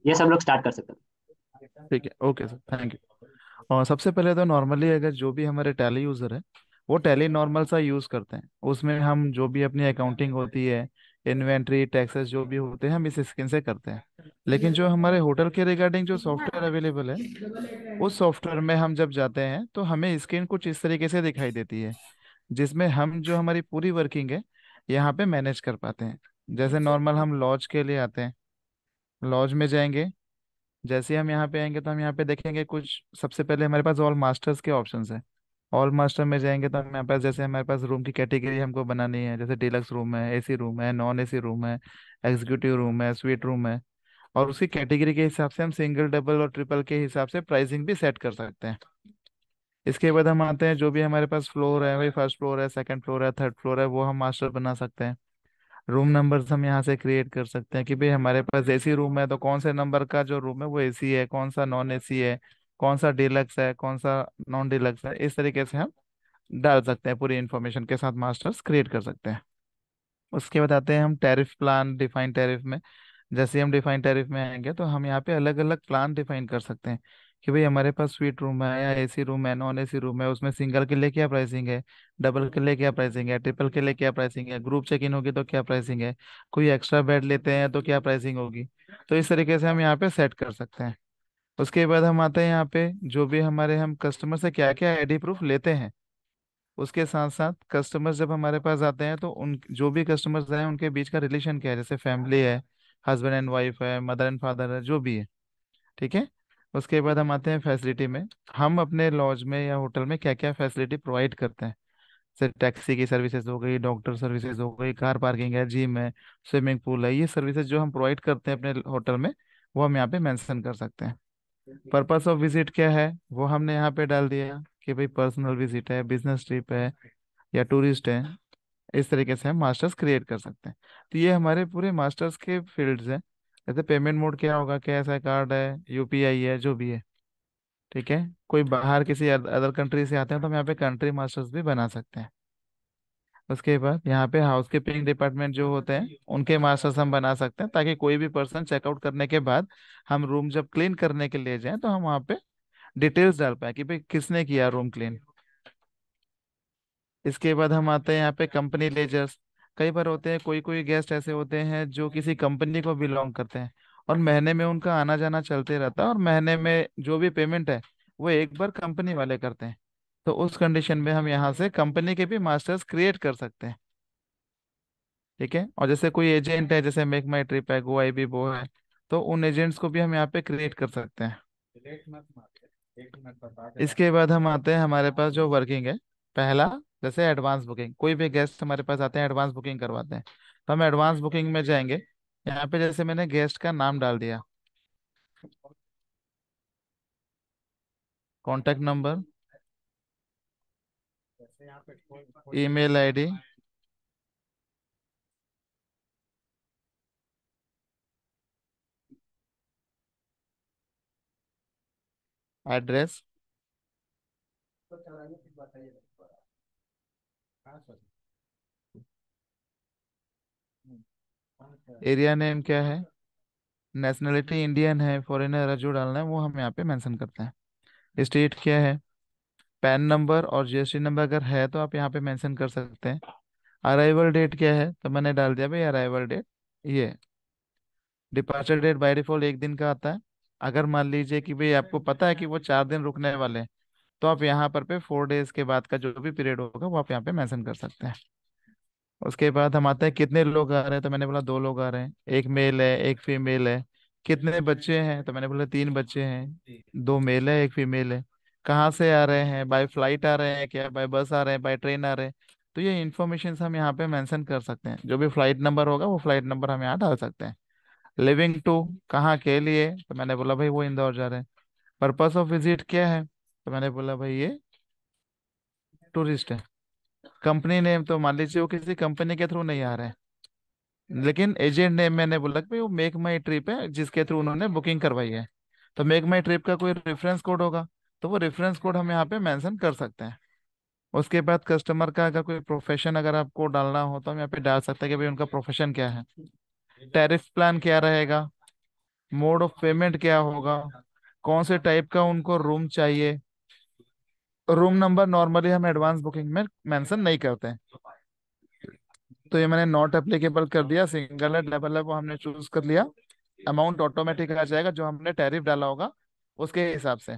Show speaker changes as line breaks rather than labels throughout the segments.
ये सब लोग स्टार्ट कर सकते
ठीक है, ओके सर, थैंक यू। और सबसे पहले तो नॉर्मली अगर जो भी हमारे टैली यूज़र है वो टैली नॉर्मल सा यूज़ करते हैं, उसमें हम जो भी अपनी अकाउंटिंग होती है, इन्वेंट्री टैक्सेस जो भी होते हैं हम इस स्क्रीन से करते हैं। लेकिन जो हमारे होटल के रिगार्डिंग जो सॉफ्टवेयर अवेलेबल है, उस सॉफ्टवेयर में हम जब जाते हैं तो हमें स्क्रीन कुछ इस तरीके से दिखाई देती है, जिसमें हम जो हमारी पूरी वर्किंग है यहाँ पे मैनेज कर पाते हैं। जैसे नॉर्मल हम लॉज के लिए आते हैं, लॉज में जाएंगे। जैसे ही हम यहाँ पे आएंगे तो हम यहाँ पे देखेंगे कुछ, सबसे पहले हमारे पास ऑल मास्टर्स के ऑप्शंस हैं। ऑल मास्टर में जाएंगे तो हमारे पास, जैसे हमारे पास रूम की कैटेगरी हमको बनानी है, जैसे डिलक्स रूम है, एसी रूम है, नॉन एसी रूम है, एग्जीक्यूटिव रूम है, स्वीट रूम है। और उसी कैटेगरी के हिसाब से हम सिंगल डबल और ट्रिपल के हिसाब से प्राइसिंग भी सेट कर सकते हैं। इसके बाद हम आते हैं, जो भी हमारे पास फ्लोर है, वही फर्स्ट फ्लोर है, सेकंड फ्लोर है, थर्ड फ्लोर है, वो हम मास्टर बना सकते हैं। रूम नंबर्स हम यहाँ से क्रिएट कर सकते हैं कि भाई हमारे पास एसी रूम है तो कौन से नंबर का जो रूम है वो एसी है, कौन सा नॉन एसी है, कौन सा डिलक्स है, कौन सा नॉन डिलक्स है। इस तरीके से हम डाल सकते हैं, पूरी इन्फॉर्मेशन के साथ मास्टर्स क्रिएट कर सकते हैं। उसके बाद आते हैं हम टैरिफ प्लान, डिफाइन टैरिफ में। जैसे ही हम डिफाइन टैरिफ में आएंगे तो हम यहाँ पे अलग अलग प्लान डिफाइन कर सकते हैं कि भाई हमारे पास स्वीट रूम है या एसी रूम है, नॉन एसी रूम है, उसमें सिंगल के लिए क्या प्राइसिंग है, डबल के लिए क्या प्राइसिंग है, ट्रिपल के लिए क्या प्राइसिंग है, ग्रुप चेक इन होगी तो क्या प्राइसिंग है, कोई एक्स्ट्रा बेड लेते हैं तो क्या प्राइसिंग होगी। तो इस तरीके से हम यहाँ पे सेट कर सकते हैं। उसके बाद हम आते हैं यहाँ पे, जो भी हमारे हम कस्टमर से क्या क्या आईडी प्रूफ लेते हैं, उसके साथ साथ कस्टमर्स जब हमारे पास आते हैं तो उन जो भी कस्टमर्स हैं उनके बीच का रिलेशन क्या है, जैसे फैमिली है, हस्बैंड एंड वाइफ है, मदर एंड फादर है, जो भी है। ठीक है। उसके बाद हम आते हैं फैसिलिटी में। हम अपने लॉज में या होटल में क्या क्या फैसिलिटी प्रोवाइड करते हैं, जैसे टैक्सी की सर्विसेज हो गई, डॉक्टर सर्विसेज हो गई, कार पार्किंग है, जिम है, स्विमिंग पूल है। ये सर्विसेज जो हम प्रोवाइड करते हैं अपने होटल में, वो हम यहाँ पे मेंशन कर सकते हैं। पर्पस ऑफ विजिट क्या है वो हमने यहाँ पे डाल दिया कि भाई पर्सनल विजिट है, बिजनेस ट्रिप है, या टूरिस्ट है। इस तरीके से हम मास्टर्स क्रिएट कर सकते हैं। तो ये हमारे पूरे मास्टर्स के फील्ड्स हैं। जैसे पेमेंट मोड क्या होगा, कैश है, कार्ड है, यूपीआई है, जो भी है। ठीक है। कोई बाहर किसी अदर कंट्री से आते हैं तो हम यहाँ पे कंट्री मास्टर्स भी बना सकते हैं। उसके बाद यहाँ पे हाउसकीपिंग डिपार्टमेंट जो होते हैं उनके मास्टर्स हम बना सकते हैं, ताकि कोई भी पर्सन चेकआउट करने के बाद हम रूम जब क्लीन करने के लिए जाएं तो हम वहाँ पे डिटेल्स डाल पाए कि भाई किसने किया रूम क्लीन। इसके बाद हम आते हैं यहाँ पे कंपनी लेजर्स। कई बार होते हैं, कोई कोई गेस्ट ऐसे होते हैं जो किसी कंपनी को बिलोंग करते हैं, और महीने में उनका आना जाना चलते रहता है, और महीने में जो भी पेमेंट है वो एक बार कंपनी वाले करते हैं। तो उस कंडीशन में हम यहाँ से कंपनी के भी मास्टर्स क्रिएट कर सकते हैं। ठीक है। और जैसे कोई एजेंट है, जैसे मेक माई ट्रिप है, गो आई बी बो है, तो उन एजेंट्स को भी हम यहाँ पे क्रिएट कर सकते हैं। इसके बाद हम आते हैं हमारे पास जो वर्किंग है। पहला, जैसे एडवांस बुकिंग, कोई भी गेस्ट हमारे पास आते हैं एडवांस बुकिंग करवाते हैं, तो हम एडवांस बुकिंग में जाएंगे। यहाँ पे जैसे मैंने गेस्ट का नाम डाल दिया, contact number, email ID, address, area name क्या है, नेशनलिटी इंडियन है, फॉरेनर है, जो डालना है वो हम यहाँ पे मेंशन करते हैं। स्टेट क्या है, पैन नंबर और जीएसटी नंबर अगर है तो आप यहाँ पे मेंशन कर सकते हैं। अराइवल डेट क्या है, तो मैंने डाल दिया भाई अराइवल डेट ये। डिपार्चर डेट बाय डिफॉल्ट एक दिन का आता है। अगर मान लीजिए कि भाई आपको पता है कि वो 4 दिन रुकने वाले हैं, तो आप यहाँ पर पे 4 डेज के बाद का जो भी पीरियड होगा वो आप यहाँ पे मेंशन कर सकते हैं। उसके बाद हम आते हैं कितने लोग आ रहे हैं, तो मैंने बोला 2 लोग आ रहे हैं, एक मेल है एक फीमेल है। कितने बच्चे हैं, तो मैंने बोला 3 बच्चे हैं, 2 मेल है एक फीमेल है। कहाँ से आ रहे हैं, बाय फ्लाइट आ रहे हैं क्या, बाय बस आ रहे हैं, बाय ट्रेन आ रहे हैं। तो ये इन्फॉर्मेशन हम यहाँ पे मेंशन कर सकते हैं, जो भी फ्लाइट नंबर होगा वो फ्लाइट नंबर हम यहाँ डाल सकते हैं। लिविंग टू, कहाँ के लिए, तो मैंने बोला भाई वो इंदौर जा रहे हैं। पर्पस ऑफ विजिट क्या है, तो मैंने बोला भाई ये टूरिस्ट है। कंपनी नेम, तो मान लीजिए वो किसी कंपनी के थ्रू नहीं आ रहे हैं, लेकिन एजेंट नेम मैंने बोला कि भाई वो मेक माई ट्रिप है जिसके थ्रू उन्होंने बुकिंग करवाई है। तो मेक माई ट्रिप का कोई रेफरेंस कोड होगा, तो वो रेफरेंस कोड हम यहाँ पे मेंशन कर सकते हैं। उसके बाद कस्टमर का अगर कोई प्रोफेशन अगर आपको डालना हो तो हम यहाँ पे डाल सकते हैं कि भाई उनका प्रोफेशन क्या है, टैरिफ प्लान क्या रहेगा, मोड ऑफ पेमेंट क्या होगा, कौन से टाइप का उनको रूम चाहिए। रूम नंबर नॉर्मली हम एडवांस बुकिंग में मेंशन नहीं करते हैं, तो ये मैंने नॉट एप्लीकेबल कर दिया। सिंगल है डबल है वो हमने चूज कर लिया। अमाउंट ऑटोमेटिक आ जाएगा जो हमने टैरिफ डाला होगा उसके हिसाब से।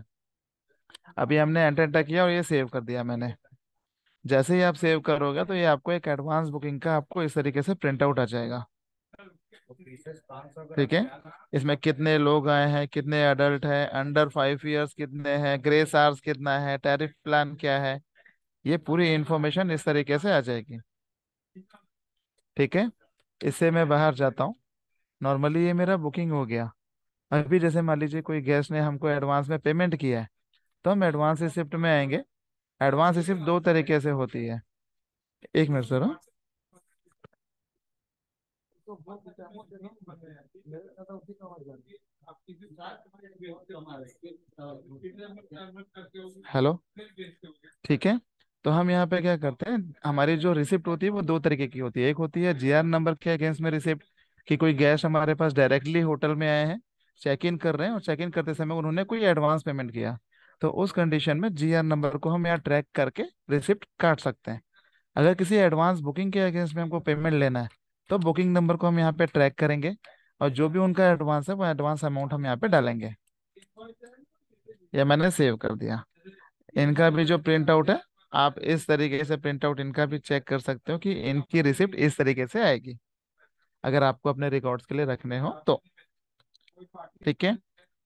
अभी हमने एंटर किया और ये सेव कर दिया मैंने। जैसे ही आप सेव करोगे तो ये आपको एक एडवांस बुकिंग का आपको इस तरीके से प्रिंट आउट आ जाएगा। ठीक है। इसमें कितने लोग आए हैं, कितने अडल्ट हैं, अंडर 5 इयर्स कितने हैं, ग्रेस आवर्स कितना है, टैरिफ प्लान क्या है, ये पूरी इंफॉर्मेशन इस तरीके से आ जाएगी। ठीक है। इससे मैं बाहर जाता हूँ। नॉर्मली ये मेरा बुकिंग हो गया। अभी जैसे मान लीजिए कोई गेस्ट ने हमको एडवांस में पेमेंट किया है, तो हम एडवांस रिसिप्ट में आएंगे। एडवांस रिसिप्ट दो तरीके से होती है। एक मिनट सर। हेलो। ठीक है। तो हम यहाँ पे क्या करते हैं, हमारी जो रिसिप्ट होती है वो दो तरीके की होती है। एक होती है जीआर नंबर के अगेंस्ट में रिसिप्ट, कि कोई गेस्ट हमारे पास डायरेक्टली होटल में आए हैं, चेक इन कर रहे हैं और चेक इन करते समय उन्होंने कोई एडवांस पेमेंट किया, तो उस कंडीशन में जीआर नंबर को हम यहाँ ट्रैक करके रिसिप्ट काट सकते हैं। अगर किसी एडवांस बुकिंग के अगेंस्ट में हमको पेमेंट लेना है तो बुकिंग नंबर को हम यहाँ पे ट्रैक करेंगे और जो भी उनका एडवांस है वो एडवांस अमाउंट हम यहाँ पे डालेंगे। ये मैंने सेव कर दिया। इनका भी जो प्रिंट आउट है, आप इस तरीके से प्रिंट आउट इनका भी चेक कर सकते हो कि इनकी रिसिप्ट इस तरीके से आएगी, अगर आपको अपने रिकॉर्ड्स के लिए रखने हो तो। ठीक है।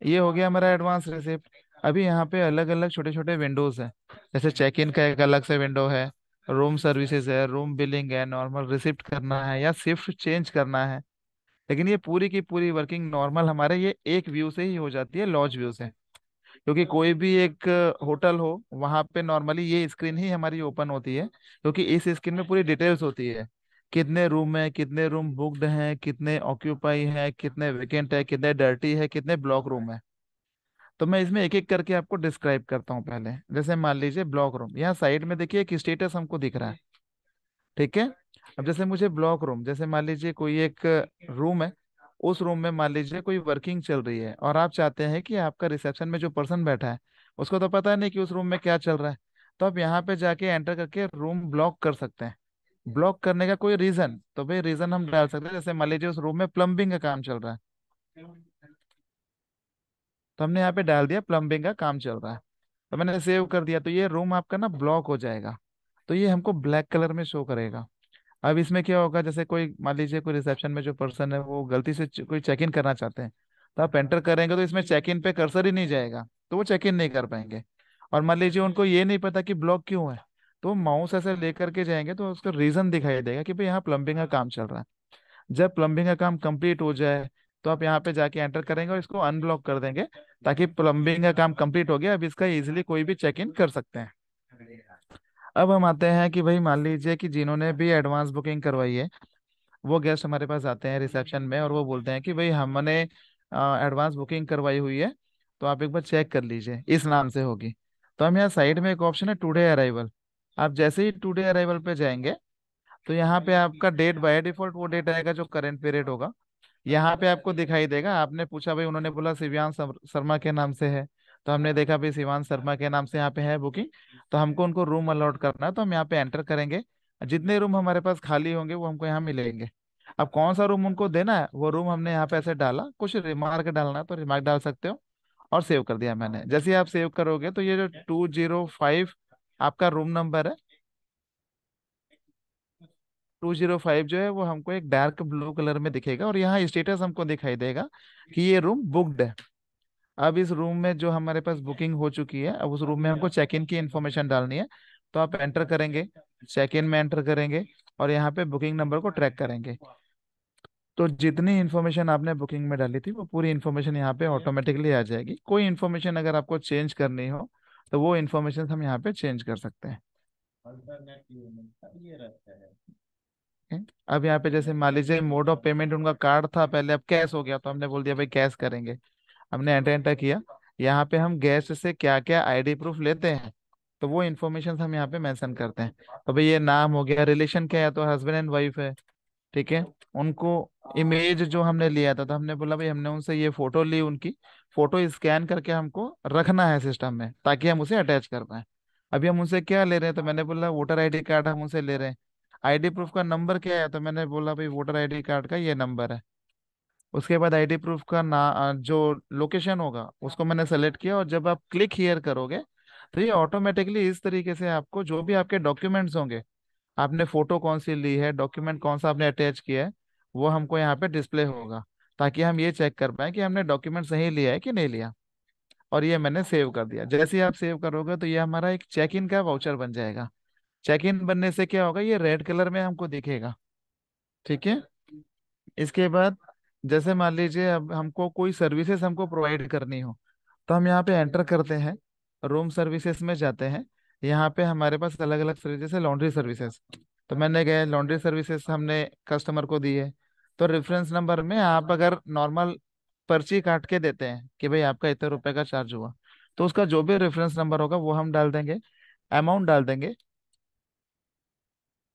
ये हो गया हमारा एडवांस रिसिप्ट। अभी यहाँ पे अलग अलग छोटे छोटे विंडोज हैं। जैसे चेक इन का एक अलग से विंडो है, रूम सर्विसेज है, रूम बिलिंग है, नॉर्मल रिसिप्ट करना है या शिफ्ट चेंज करना है। लेकिन ये पूरी की पूरी वर्किंग नॉर्मल हमारे ये एक व्यू से ही हो जाती है, लॉज व्यू से। क्योंकि कोई भी एक होटल हो वहां पे नॉर्मली ये स्क्रीन ही हमारी ओपन होती है, क्योंकि इस स्क्रीन में पूरी डिटेल्स होती है। कितने रूम है, कितने रूम बुक्ड हैं, कितने ऑक्यूपाई हैं, कितने वेकेंट है, कितने डर्टी है, कितने ब्लॉक रूम है। तो मैं इसमें एक एक करके आपको डिस्क्राइब करता हूँ। पहले जैसे मान लीजिए ब्लॉक रूम, यहाँ साइड में देखिए एक स्टेटस हमको दिख रहा है। ठीक है। अब जैसे मुझे ब्लॉक रूम, जैसे मान लीजिए कोई एक रूम है, उस रूम में मान लीजिए कोई वर्किंग चल रही है और आप चाहते हैं कि आपका रिसेप्शन में जो पर्सन बैठा है उसको तो पता नहीं कि उस रूम में क्या चल रहा है, तो आप यहाँ पे जाके एंटर करके रूम ब्लॉक कर सकते हैं। ब्लॉक करने का कोई रीजन, तो भाई रीजन हम डाल सकते हैं। जैसे मान लीजिए उस रूम में प्लम्बिंग का काम चल रहा है, तो हमने यहाँ पे डाल दिया प्लम्बिंग का काम चल रहा है। तो मैंने सेव कर दिया, तो ये रूम आपका ना ब्लॉक हो जाएगा। तो ये हमको ब्लैक कलर में शो करेगा। अब इसमें क्या होगा, जैसे कोई मान लीजिए कोई रिसेप्शन में जो पर्सन है वो गलती से कोई चेक इन करना चाहते हैं, तो आप एंटर करेंगे तो इसमें चेक इन पे कर्सर ही नहीं जाएगा, तो वो चेक इन नहीं कर पाएंगे। और मान लीजिए उनको ये नहीं पता कि ब्लॉक क्यों है, तो वो माउस ऐसे लेकर के जाएंगे तो उसका रीजन दिखाई देगा कि भाई यहाँ प्लम्बिंग का काम चल रहा है। जब प्लम्बिंग का काम कंप्लीट हो जाए तो आप यहाँ पे जाके एंटर करेंगे और इसको अनब्लॉक कर देंगे, ताकि प्लम्बिंग का काम कंप्लीट हो गया, अब इसका इजीली कोई भी चेक इन कर सकते हैं। अब हम आते हैं कि भाई मान लीजिए कि जिन्होंने भी एडवांस बुकिंग करवाई है, वो गेस्ट हमारे पास आते हैं रिसेप्शन में और वो बोलते हैं कि भाई हमने एडवांस बुकिंग करवाई हुई है, तो आप एक बार चेक कर लीजिए, इस नाम से होगी। तो हम यहाँ साइड में एक ऑप्शन है टुडे अराइवल। आप जैसे ही टुडे अराइवल पे जाएंगे तो यहाँ पे आपका डेट बाय डिफॉल्ट वो डेट आएगा जो करंट पीरियड होगा। यहाँ पे आपको दिखाई देगा। आपने पूछा भाई, उन्होंने बोला शिव्यांश शर्मा के नाम से है, तो हमने देखा भाई शिवांश शर्मा के नाम से यहाँ पे है बुकिंग, तो हमको उनको रूम अलॉट करना है, तो हम यहाँ पे एंटर करेंगे। जितने रूम हमारे पास खाली होंगे वो हमको यहाँ मिलेंगे। अब कौन सा रूम उनको देना है वो रूम हमने यहाँ पे ऐसे डाला, कुछ रिमार्क डालना है तो रिमार्क डाल सकते हो। और सेव कर दिया मैंने। जैसे ही आप सेव करोगे तो ये जो 205 आपका रूम नंबर है, 205 जो है वो हमको एक डार्क ब्लू कलर में दिखेगा और यहाँ स्टेटस हमको दिखाई देगा कि ये रूम बुक्ड है। अब इस रूम में जो हमारे पास बुकिंग हो चुकी है, अब उस रूम में हमको चेक इन की इन्फॉर्मेशन डालनी है। तो आप एंटर करेंगे, चेक इन में एंटर करेंगे और यहाँ पे बुकिंग नंबर को ट्रैक करेंगे। तो जितनी इन्फॉर्मेशन आपने बुकिंग में डाली थी वो पूरी इन्फॉर्मेशन यहाँ पे ऑटोमेटिकली आ जाएगी। कोई इन्फॉर्मेशन अगर आपको चेंज करनी हो तो वो इन्फॉर्मेशन हम यहाँ पे चेंज कर सकते हैं। ठीक है? अब यहाँ पे जैसे मान लीजिए मोड ऑफ पेमेंट उनका कार्ड था पहले, अब कैश हो गया, तो हमने बोल दिया भाई कैश करेंगे। हमने एंटर एंटर किया। यहाँ पे हम गेस्ट से क्या क्या आईडी प्रूफ लेते हैं तो वो इन्फॉर्मेशन हम यहाँ पे मेंशन करते हैं। तो भाई ये नाम हो गया, रिलेशन क्या है, तो हस्बैंड एंड वाइफ है, ठीक है। उनको इमेज जो हमने लिया था, तो हमने बोला भाई हमने उनसे ये फोटो ली, उनकी फोटो स्कैन करके हमको रखना है सिस्टम में ताकि हम उसे अटैच कर पाए। अभी हम उनसे क्या ले रहे हैं, तो मैंने बोला वोटर आईडी कार्ड हम उनसे ले रहे हैं। आईडी प्रूफ का नंबर क्या है, तो मैंने बोला भाई वोटर आईडी कार्ड का ये नंबर है। उसके बाद आईडी प्रूफ का जो लोकेशन होगा उसको मैंने सेलेक्ट किया, और जब आप क्लिक हियर करोगे तो ये ऑटोमेटिकली इस तरीके से आपको जो भी आपके डॉक्यूमेंट्स होंगे, आपने फोटो कौन सी ली है, डॉक्यूमेंट कौन सा आपने अटैच किया है, वो हमको यहाँ पे डिस्प्ले होगा, ताकि हम ये चेक कर पाए कि हमने डॉक्यूमेंट सही लिया है कि नहीं लिया। और ये मैंने सेव कर दिया। जैसे ही आप सेव करोगे तो ये हमारा एक चेक इन का वाउचर बन जाएगा। चेक इन बनने से क्या होगा, ये रेड कलर में हमको दिखेगा, ठीक है। इसके बाद जैसे मान लीजिए अब हमको कोई सर्विसेज हमको प्रोवाइड करनी हो, तो हम यहाँ पे एंटर करते हैं, रूम सर्विसेज में जाते हैं। यहाँ पे हमारे पास अलग अलग सर्विसेज है, लॉन्ड्री सर्विसेज। तो मैंने गए लॉन्ड्री सर्विसेज हमने कस्टमर को दी है। तो रेफरेंस नंबर में आप अगर नॉर्मल पर्ची काट के देते हैं कि भाई आपका इतने रुपए का चार्ज हुआ, तो उसका जो भी रेफरेंस नंबर होगा वो हम डाल देंगे, अमाउंट डाल देंगे।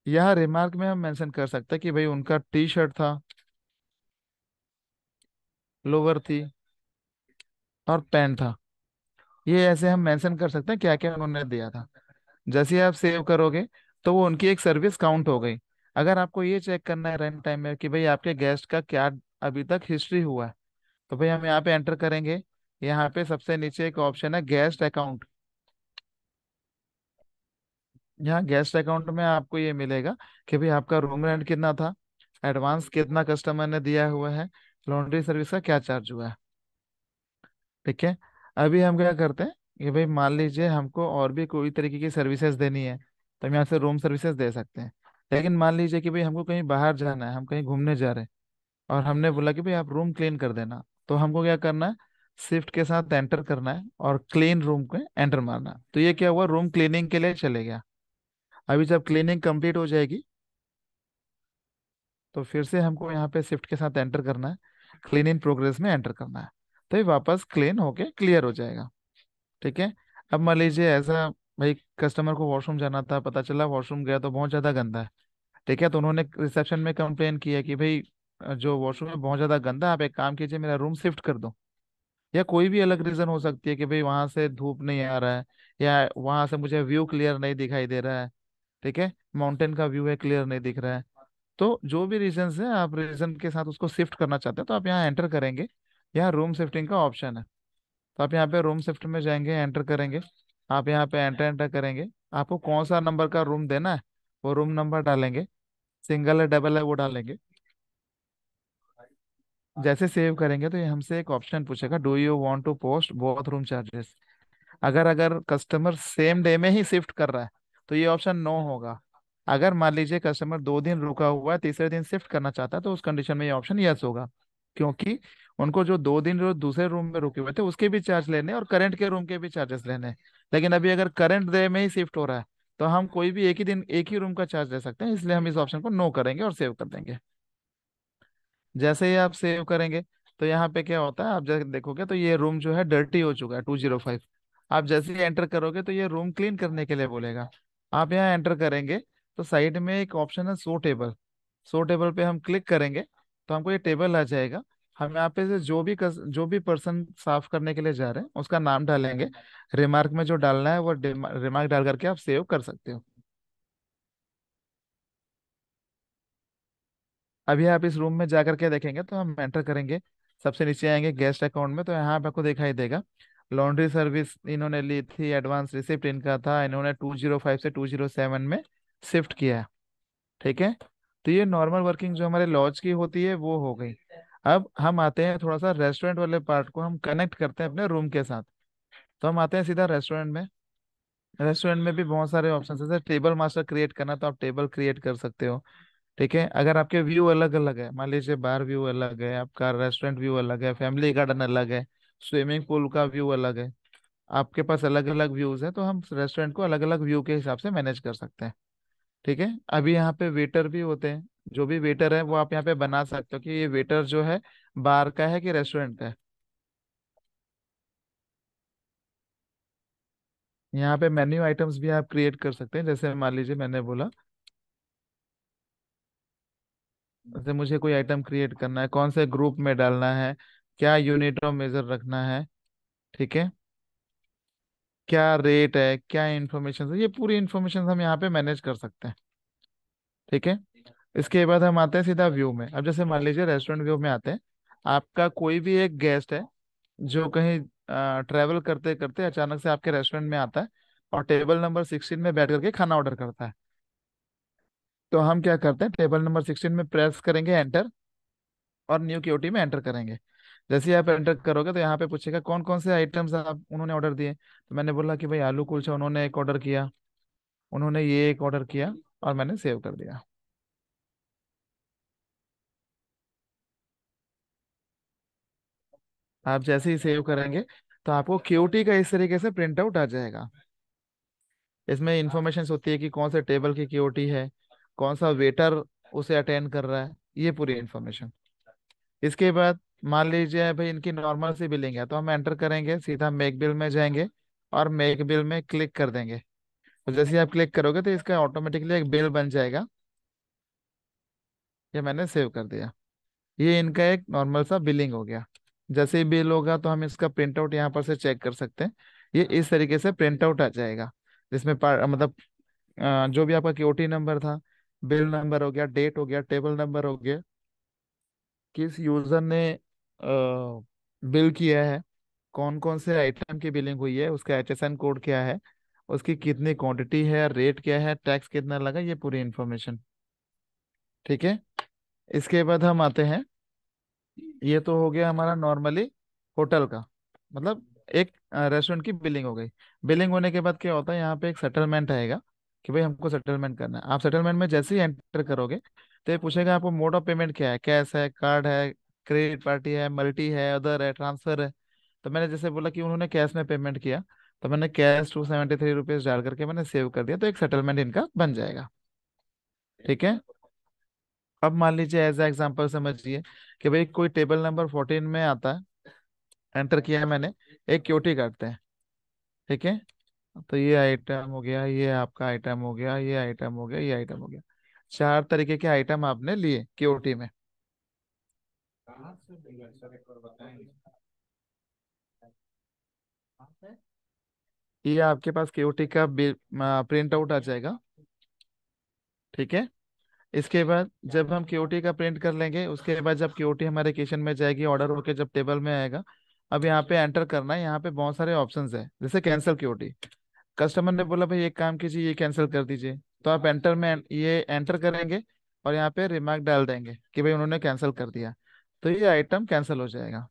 यहाँ रिमार्क में हम मेंशन कर सकते हैं कि भाई उनका टी शर्ट था, लोअर थी, और पैंट था। ये ऐसे हम मेंशन कर सकते हैं क्या क्या उन्होंने दिया था। जैसे ही आप सेव करोगे तो वो उनकी एक सर्विस काउंट हो गई। अगर आपको ये चेक करना है रन टाइम में कि भाई आपके गेस्ट का क्या अभी तक हिस्ट्री हुआ है, तो भाई हम यहाँ पे एंटर करेंगे। यहाँ पे सबसे नीचे एक ऑप्शन है गेस्ट अकाउंट। यहाँ गेस्ट अकाउंट में आपको ये मिलेगा कि भाई आपका रूम रेंट कितना था, एडवांस कितना कस्टमर ने दिया हुआ है, लॉन्ड्री सर्विस का क्या चार्ज हुआ है, ठीक है। अभी हम क्या करते हैं कि भाई मान लीजिए हमको और भी कोई तरीके की सर्विसेज देनी है, तो हम यहाँ से रूम सर्विसेज दे सकते हैं। लेकिन मान लीजिए कि भाई हमको कहीं बाहर जाना है, हम कहीं घूमने जा रहे हैं, और हमने बोला कि भाई आप रूम क्लीन कर देना, तो हमको क्या करना है, शिफ्ट के साथ एंटर करना है और क्लीन रूम को एंटर मारना है। तो ये क्या हुआ, रूम क्लीनिंग के लिए चले गया। अभी जब क्लीनिंग कंप्लीट हो जाएगी तो फिर से हमको यहाँ पे शिफ्ट के साथ एंटर करना है, क्लीन इन प्रोग्रेस में एंटर करना है। तो ये वापस क्लीन होके क्लियर हो जाएगा, ठीक है। अब मान लीजिए ऐसा, भाई कस्टमर को वॉशरूम जाना था, पता चला वॉशरूम गया तो बहुत ज़्यादा गंदा है, ठीक है। तो उन्होंने रिसेप्शन में कंप्लेन की है कि भाई जो वॉशरूम है बहुत ज़्यादा गंदा है, आप एक काम कीजिए मेरा रूम शिफ्ट कर दो। या कोई भी अलग रीज़न हो सकती है कि भाई वहां से धूप नहीं आ रहा है, या वहां से मुझे व्यू क्लियर नहीं दिखाई दे रहा है, ठीक है, माउंटेन का व्यू है क्लियर नहीं दिख रहा है। तो जो भी रीजंस है, आप रीजन के साथ उसको शिफ्ट करना चाहते हैं तो आप यहाँ एंटर करेंगे। यहाँ रूम शिफ्टिंग का ऑप्शन है, तो आप यहाँ पे रूम शिफ्ट में जाएंगे, एंटर करेंगे। आप यहाँ पे एंटर एंटर करेंगे, आपको कौन सा नंबर का रूम देना है वो रूम नंबर डालेंगे, सिंगल है डबल है वो डालेंगे। जैसे सेव करेंगे तो ये हमसे एक ऑप्शन पूछेगा, do you want to post both room charges. अगर अगर कस्टमर सेम डे में ही शिफ्ट कर रहा है तो ये ऑप्शन नो होगा। अगर मान लीजिए कस्टमर 2 दिन रुका हुआ है, तीसरे दिन शिफ्ट करना चाहता है, तो उस कंडीशन में ये ऑप्शन यस होगा। क्योंकि उनको जो 2 दिन जो दूसरे रूम में रुके हुए थे उसके भी चार्ज लेने हैं और करंट के रूम के भी चार्जेस लेने हैं। लेकिन अभी अगर करंट डे में ही शिफ्ट हो रहा है तो हम कोई भी एक ही दिन एक ही रूम का चार्ज ले सकते हैं, इसलिए हम इस ऑप्शन को नो करेंगे और सेव कर देंगे। जैसे ही आप सेव करेंगे तो यहाँ पे क्या होता है, आप जैसे देखोगे तो ये रूम जो है डर्टी हो चुका है, 205। आप जैसे ही एंटर करोगे तो ये रूम क्लीन करने के लिए बोलेगा। आप यहाँ एंटर करेंगे तो साइड में एक ऑप्शन है सो टेबल। सो टेबल पे हम क्लिक करेंगे तो हमको ये टेबल आ जाएगा। हम यहाँ पे से जो भी पर्सन साफ करने के लिए जा रहे हैं उसका नाम डालेंगे। रिमार्क में जो डालना है वो रिमार्क डाल करके आप सेव कर सकते हो। अभी आप इस रूम में जाकर के देखेंगे तो हम एंटर करेंगे, सबसे नीचे आएंगे गेस्ट अकाउंट में, तो यहाँ पे आपको दिखाई देगा लॉन्ड्री सर्विस इन्होंने ली थी, एडवांस रिसिप्ट इनका था, इन्होंने 205 से 207 में शिफ्ट किया है, ठीक है। तो ये नॉर्मल वर्किंग जो हमारे लॉज की होती है वो हो गई। अब हम आते हैं थोड़ा सा रेस्टोरेंट वाले पार्ट को हम कनेक्ट करते हैं अपने रूम के साथ। तो हम आते हैं सीधा रेस्टोरेंट में। रेस्टोरेंट में भी बहुत सारे ऑप्शन है, जैसे टेबल मास्टर क्रिएट करना तो आप टेबल क्रिएट कर सकते हो, ठीक है। अगर आपके व्यू अलग अलग है, मान लीजिए बार व्यू अलग है, आपका रेस्टोरेंट व्यू अलग है, फैमिली गार्डन अलग है, स्विमिंग पूल का व्यू अलग है, आपके पास अलग अलग व्यूज है, तो हम रेस्टोरेंट को अलग अलग व्यू के हिसाब से मैनेज कर सकते हैं, ठीक है। अभी यहाँ पे वेटर भी होते हैं, जो भी वेटर है वो आप यहाँ पे बना सकते हो कि ये वेटर जो है बार का है कि रेस्टोरेंट का है। यहाँ पे मेन्यू आइटम्स भी आप क्रिएट कर सकते हैं। जैसे मान लीजिए मैंने बोला, जैसे मुझे कोई आइटम क्रिएट करना है, कौन से ग्रुप में डालना है, क्या यूनिट ऑफ मेजर रखना है, ठीक है, क्या रेट है, क्या इन्फॉर्मेशन है, ये पूरी इन्फॉर्मेशन हम यहाँ पे मैनेज कर सकते हैं। ठीक है। इसके बाद हम आते हैं सीधा व्यू में। अब जैसे मान लीजिए रेस्टोरेंट व्यू में आते हैं, आपका कोई भी एक गेस्ट है जो कहीं ट्रैवल करते करते अचानक से आपके रेस्टोरेंट में आता है और टेबल नंबर 16 में बैठ करके खाना ऑर्डर करता है। तो हम क्या करते हैं, टेबल नंबर 16 में प्रेस करेंगे एंटर, और न्यू क्यूटी में एंटर करेंगे। जैसे ही आप एंटर करोगे तो यहाँ पे पूछेगा कौन कौन से आइटम्स आप उन्होंने ऑर्डर दिए। तो मैंने बोला कि भाई आलू कुलचा उन्होंने एक ऑर्डर किया, उन्होंने ये एक ऑर्डर किया, और मैंने सेव कर दिया। आप जैसे ही सेव करेंगे तो आपको क्यूटी का इस तरीके से प्रिंट आउट आ जाएगा। इसमें इंफॉर्मेशन होती है कि कौन से टेबल की क्यूटी है, कौन सा वेटर उसे अटेंड कर रहा है, ये पूरी इंफॉर्मेशन। इसके बाद मान लीजिए भाई इनकी नॉर्मल सी बिलिंग है, तो हम एंटर करेंगे, सीधा मेक बिल में जाएंगे और मेक बिल में क्लिक कर देंगे। तो जैसे ही आप क्लिक करोगे तो इसका ऑटोमेटिकली एक बिल बन जाएगा। ये मैंने सेव कर दिया। ये इनका एक नॉर्मल सा बिलिंग हो गया। जैसे ही बिल होगा तो हम इसका प्रिंट आउट यहाँ पर से चेक कर सकते हैं। ये इस तरीके से प्रिंट आउट आ जाएगा, जिसमें मतलब जो भी आपका क्यूटी नंबर था, बिल नंबर हो गया, डेट हो गया, टेबल नंबर हो गया, किस यूजर ने बिल किया है, कौन कौन से आइटम की बिलिंग हुई है, उसका HSN कोड क्या है, उसकी कितनी क्वांटिटी है, रेट क्या है, टैक्स कितना लगा, ये पूरी इंफॉर्मेशन। ठीक है। इसके बाद हम आते हैं, ये तो हो गया हमारा नॉर्मली होटल का, मतलब एक रेस्टोरेंट की बिलिंग हो गई। बिलिंग होने के बाद क्या होता है, यहाँ पे एक सेटलमेंट आएगा कि भाई हमको सेटलमेंट करना है। आप सेटलमेंट में जैसे ही एंटर करोगे तो ये पूछेगा आपको मोड ऑफ पेमेंट क्या है, कैश है, कार्ड है, क्रेडिट पार्टी है, मल्टी है, अदर है, ट्रांसफर है। तो मैंने जैसे बोला कि उन्होंने कैश में पेमेंट किया, तो मैंने कैश 273 रुपीज डाल करके मैंने सेव कर दिया, तो एक सेटलमेंट इनका बन जाएगा। ठीक है। अब मान लीजिए एज ए एग्जाम्पल समझिए कि भाई कोई टेबल नंबर 14 में आता है, एंटर किया है मैंने, एक क्यूटी काटते हैं। ठीक है। तो ये आइटम हो गया, ये आपका आइटम हो गया, ये आइटम हो गया, ये आइटम हो गया। 4 तरीके के आइटम आपने लिए क्यूटी में। ये आपके पास क्यूटी का प्रिंट आउट आ जाएगा। ठीक है। इसके बाद जब हम क्यूटी का प्रिंट कर लेंगे, उसके बाद जब क्यूटी हमारे किचन में जाएगी, ऑर्डर होके जब टेबल में आएगा, अब यहाँ पे एंटर करना है। यहाँ पे बहुत सारे ऑप्शंस है, जैसे कैंसिल क्यूटी। कस्टमर ने बोला भाई एक काम कीजिए, ये कैंसिल कर दीजिए, तो आप एंटर में ये एंटर करेंगे और यहाँ पे रिमार्क डाल देंगे कि भाई उन्होंने कैंसिल कर दिया, तो ये आइटम कैंसिल हो जाएगा।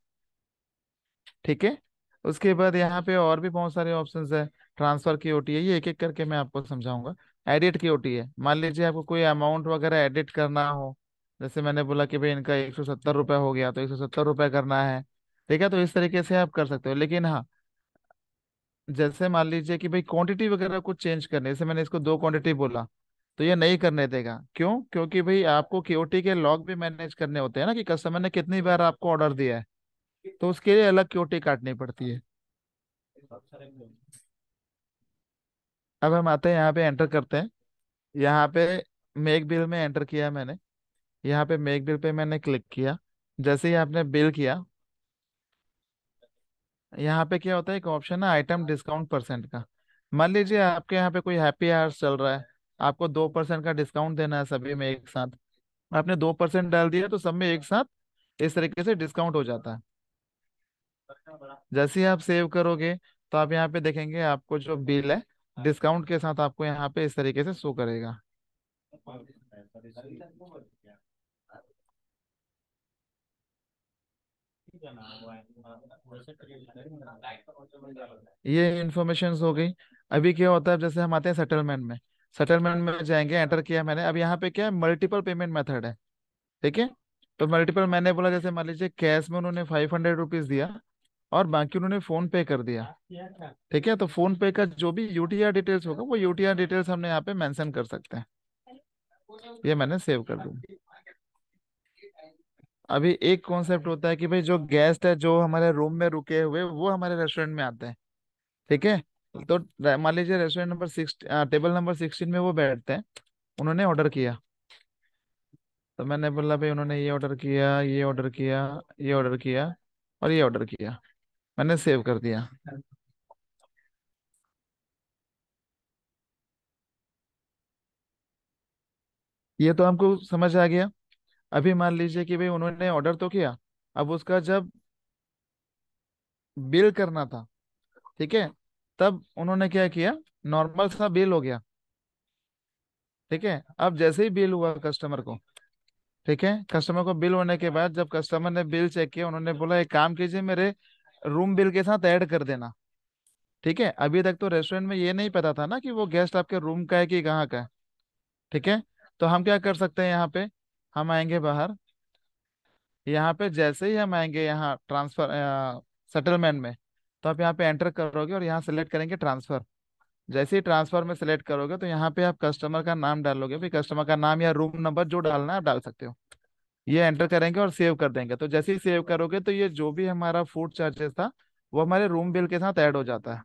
ठीक है। उसके बाद यहाँ पे और भी बहुत सारे ऑप्शंस है। ट्रांसफर की ओटी है, ये एक एक करके मैं आपको समझाऊंगा। एडिट की ओटी है, मान लीजिए आपको कोई अमाउंट वगैरह एडिट करना हो, जैसे मैंने बोला कि भाई इनका 170 रुपये हो गया तो 170 रुपये करना है। ठीक है। तो इस तरीके से आप कर सकते हो, लेकिन हाँ, जैसे मान लीजिए कि भाई क्वांटिटी वगैरह कुछ चेंज करने, जैसे मैंने इसको 2 क्वांटिटी बोला, तो ये नहीं करने देगा। क्यों? क्योंकि भाई आपको क्यूटी के लॉग भी मैनेज करने होते हैं ना, कि कस्टमर ने कितनी बार आपको ऑर्डर दिया है, तो उसके लिए अलग क्यूटी काटनी पड़ती है। अब हम आते हैं यहाँ पे, एंटर करते हैं। यहाँ पे मेक बिल में एंटर किया मैंने, यहाँ पे मेक बिल पे मैंने क्लिक किया। जैसे ही आपने बिल किया, यहाँ पे क्या होता है, एक ऑप्शन है आइटम डिस्काउंट परसेंट का। मान लीजिए आपके यहाँ पे कोई हैप्पी आवर्स चल रहा है, आपको 2% का डिस्काउंट देना है सभी में एक साथ। आपने 2% डाल दिया तो सब में एक साथ इस तरीके से डिस्काउंट हो जाता है। जैसे ही आप सेव करोगे तो आप यहाँ पे देखेंगे आपको जो बिल है डिस्काउंट के साथ आपको यहाँ पे इस तरीके से शो करेगा। ये इन्फॉर्मेशन हो गई। अभी क्या होता है, जैसे हम आते हैं सेटलमेंट में। सेटलमेंट में जाएंगे, एंटर किया मैंने। अब यहाँ पे क्या है, मल्टीपल पेमेंट मेथड है। ठीक है। तो मल्टीपल मैंने बोला, जैसे मान लीजिए कैश में उन्होंने 500 रुपीज दिया और बाकी उन्होंने फोन पे कर दिया। ठीक है। तो फोन पे का जो भी यूटीआर डिटेल्स होगा, वो यूटीआर डिटेल्स हमने यहाँ पे मेंशन कर सकते हैं। ये मैंने सेव कर दूँ। अभी एक कॉन्सेप्ट होता है कि भाई जो गेस्ट है जो हमारे रूम में रुके हुए, वो हमारे रेस्टोरेंट में आते हैं। ठीक है। तो मान लीजिए रेस्टोरेंट नंबर 6, टेबल नंबर 16 में वो बैठते हैं। उन्होंने ऑर्डर किया, तो मैंने बोला भाई उन्होंने ये ऑर्डर किया, ये ऑर्डर किया, ये ऑर्डर किया और ये ऑर्डर किया। मैंने सेव कर दिया। ये तो हमको समझ आ गया। अभी मान लीजिए कि भाई उन्होंने ऑर्डर तो किया, अब उसका जब बिल करना था, ठीक है, तब उन्होंने क्या किया, नॉर्मल सा बिल हो गया। ठीक है, अब जैसे ही बिल हुआ कस्टमर को, ठीक है, कस्टमर को बिल होने के बाद जब कस्टमर ने बिल चेक किया, उन्होंने बोला एक काम कीजिए, मेरे रूम बिल के साथ ऐड कर देना। ठीक है, अभी तक तो रेस्टोरेंट में ये नहीं पता था ना कि वो गेस्ट आपके रूम का है कि कहाँ का है। ठीक है, तो हम क्या कर सकते हैं यहाँ पे, हम आएंगे बाहर। यहाँ पे जैसे ही हम आएंगे यहाँ ट्रांसफर सेटलमेंट में, तो आप यहाँ पे एंटर करोगे और यहाँ सेलेक्ट करेंगे ट्रांसफर। जैसे ही ट्रांसफर में सेलेक्ट करोगे तो यहाँ पे आप कस्टमर का नाम डालोगे, भाई कस्टमर का नाम या रूम नंबर जो डालना है आप डाल सकते हो। ये एंटर करेंगे और सेव कर देंगे, तो जैसे ही सेव करोगे तो ये जो भी हमारा फूड चार्जेस था वो हमारे रूम बिल के साथ ऐड हो जाता है।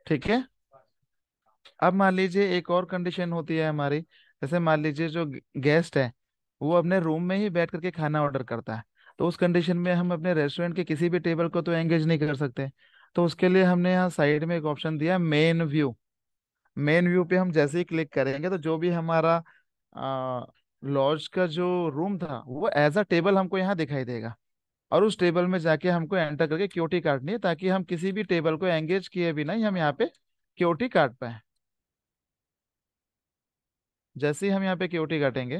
ठीक है, अब मान लीजिए एक और कंडीशन होती है हमारी। जैसे मान लीजिए जो गेस्ट है वो अपने रूम में ही बैठ करके खाना ऑर्डर करता है, तो उस कंडीशन में हम अपने रेस्टोरेंट के किसी भी टेबल को तो एंगेज नहीं कर सकते। तो उसके लिए हमने यहाँ साइड में एक ऑप्शन दिया, मेन व्यू। मेन व्यू पे हम जैसे ही क्लिक करेंगे तो जो भी हमारा लॉज का जो रूम था वो एज अ टेबल हमको यहाँ दिखाई देगा। और उस टेबल में जाके हमको एंटर करके क्यूटी काटनी है, ताकि हम किसी भी टेबल को एंगेज किए बिना ही हम यहाँ पे क्यूटी काट पाए। जैसे ही हम यहाँ पे क्यूटी काटेंगे,